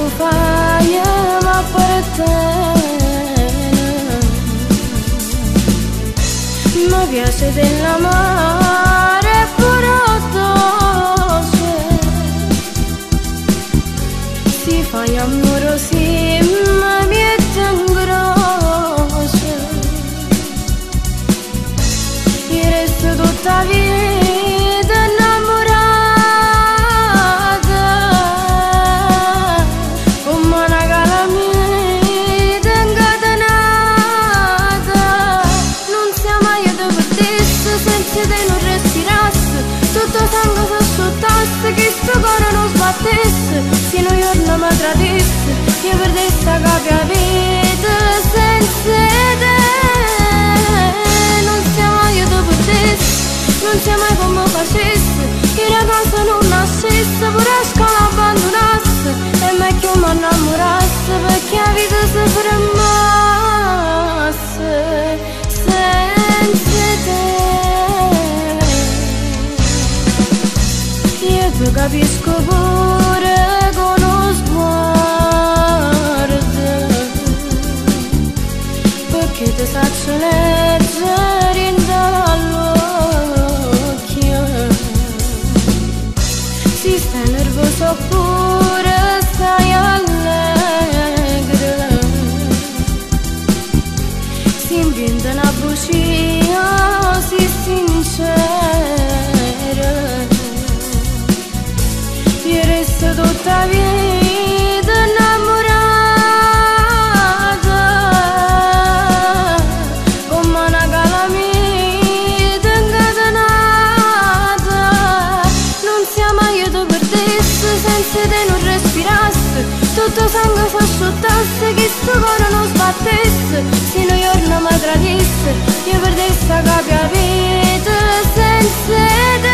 tu fai ma per te mi piace dell'amare pure dolce si fai amorosi ma mi è grosso io resto tutta vita innamorata come una calamita incatenata non sia mai io dove stesse senza te non respirasse tutto sangue se asciuttasse che sto cuore non sbattesse se un giorno mi tradisse io perdessi la capia vita senza te non sia mai io dove stesse non sia mai come facesse che la casa non nascesse pure a scuola abbandonasse e meglio mi innamorasse perché la vita si fermasse senza te io ti capisco pure con uno sguardo perché ti saccio leggere in dall'occhio si stai nervoso oppure stai allegro si inventa una bugia si sincera io resto tutta vita innamorata come una calamita incatenata non sia mai io ti perdesse senza te non respirasse tutto sangue si asciuttasse che sto cuore non sbattesse se un giorno mi tradisse io perdessi la capia vita senza te